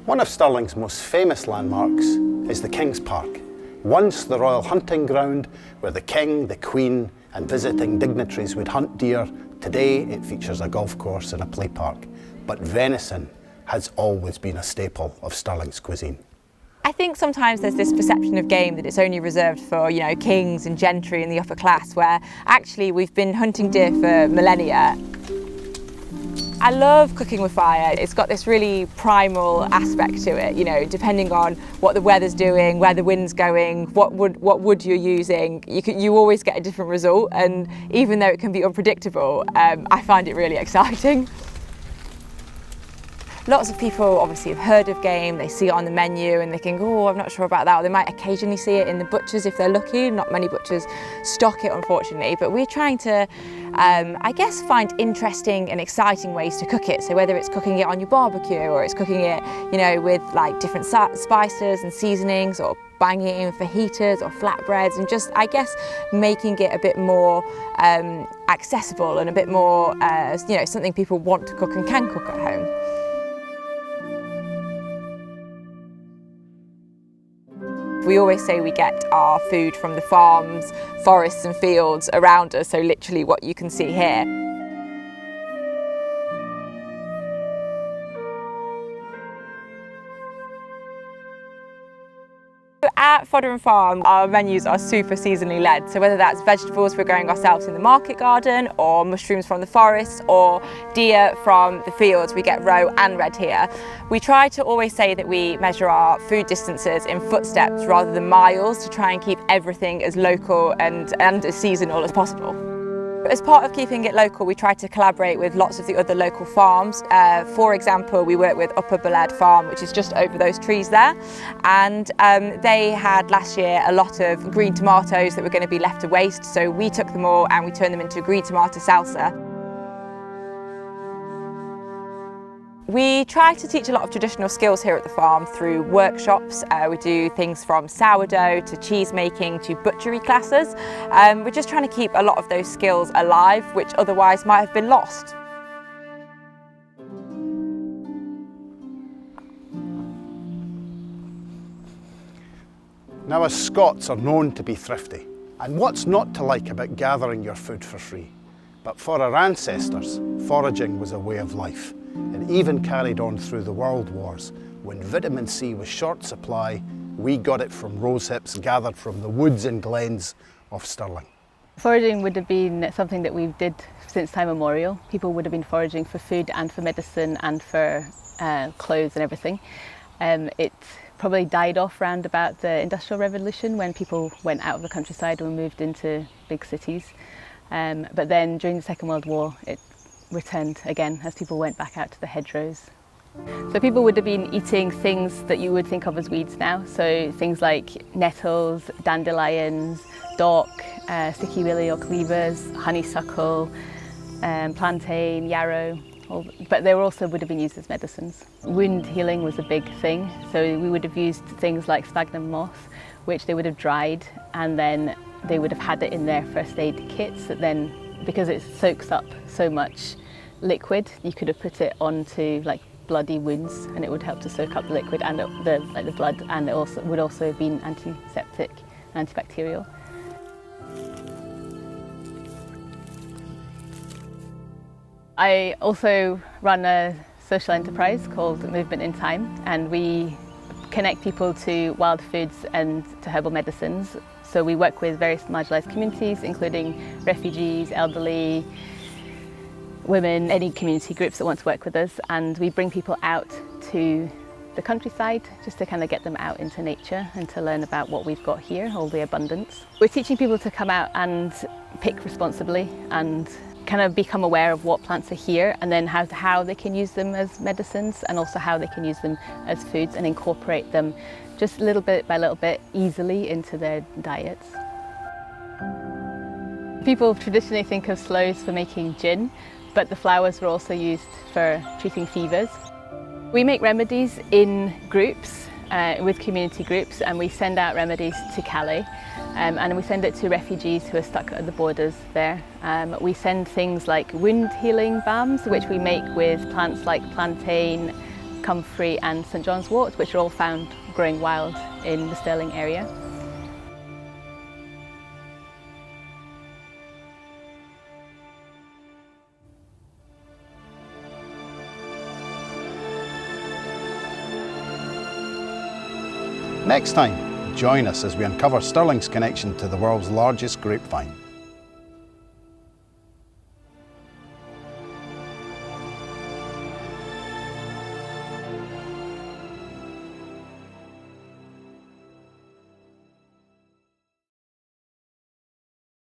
One of Stirling's most famous landmarks is the King's Park, once the royal hunting ground where the King, the Queen and visiting dignitaries would hunt deer. Today it features a golf course and a play park, but venison has always been a staple of Stirling's cuisine. I think sometimes there's this perception of game that it's only reserved for, kings and gentry and the upper class, where actually we've been hunting deer for millennia. I love cooking with fire. It's got this really primal aspect to it, depending on what the weather's doing, where the wind's going, what wood you're using, you always get a different result, and even though it can be unpredictable, I find it really exciting. Lots of people obviously have heard of game, they see it on the menu and they think, oh, I'm not sure about that, or they might occasionally see it in the butchers if they're lucky. Not many butchers stock it, unfortunately, but we're trying to, I guess, find interesting and exciting ways to cook it. So whether it's cooking it on your barbecue or it's cooking it, with like different spices and seasonings, or banging it in fajitas or flatbreads, and just, I guess, making it a bit more accessible and a bit more, something people want to cook and can cook at home. We always say we get our food from the farms, forests and fields around us, so literally what you can see here. At Fodder and Farm, our menus are super seasonally led, so whether that's vegetables we're growing ourselves in the market garden, or mushrooms from the forest, or deer from the fields, we get roe and red here. We try to always say that we measure our food distances in footsteps rather than miles, to try and keep everything as local and as seasonal as possible. As part of keeping it local, we try to collaborate with lots of the other local farms. For example, we work with Upper Ballad Farm, which is just over those trees there, and they had last year a lot of green tomatoes that were going to be left to waste, so we took them all and we turned them into green tomato salsa. We try to teach a lot of traditional skills here at the farm through workshops. We do things from sourdough to cheese making to butchery classes. We're just trying to keep a lot of those skills alive, which otherwise might have been lost. Now, as Scots are known to be thrifty, and what's not to like about gathering your food for free? But for our ancestors, foraging was a way of life, and even carried on through the world wars. When vitamin C was short supply, we got it from rosehips gathered from the woods and glens of Stirling. Foraging would have been something that we did since time immemorial. People would have been foraging for food and for medicine and for clothes and everything. It probably died off round about the Industrial Revolution, when people went out of the countryside and moved into big cities. But then during the Second World War, it returned again as people went back out to the hedgerows. So people would have been eating things that you would think of as weeds now, so things like nettles, dandelions, dock, sticky willy or cleavers, honeysuckle, plantain, yarrow, but they also would have been used as medicines. Wound healing was a big thing, so we would have used things like sphagnum moss, which they would have dried, and then they would have had it in their first aid kits that then, because it soaks up so much liquid, you could have put it onto like bloody wounds and it would help to soak up the liquid and the blood, and it would also have been antiseptic, antibacterial. I also run a social enterprise called Movement in Thyme, and we connect people to wild foods and to herbal medicines. So we work with various marginalised communities, including refugees, elderly, women, any community groups that want to work with us, and we bring people out to the countryside just to kind of get them out into nature and to learn about what we've got here, all the abundance. We're teaching people to come out and pick responsibly and kind of become aware of what plants are here, and then how they can use them as medicines, and also how they can use them as foods and incorporate them just little bit by little bit easily into their diets. People traditionally think of sloes for making gin, but the flowers were also used for treating fevers. We make remedies in groups, with community groups, and we send out remedies to Calais. and we send it to refugees who are stuck at the borders there. We send things like wound healing balms, which we make with plants like plantain, comfrey and St John's wort, which are all found growing wild in the Stirling area. Next time, join us as we uncover Stirling's connection to the world's largest grapevine.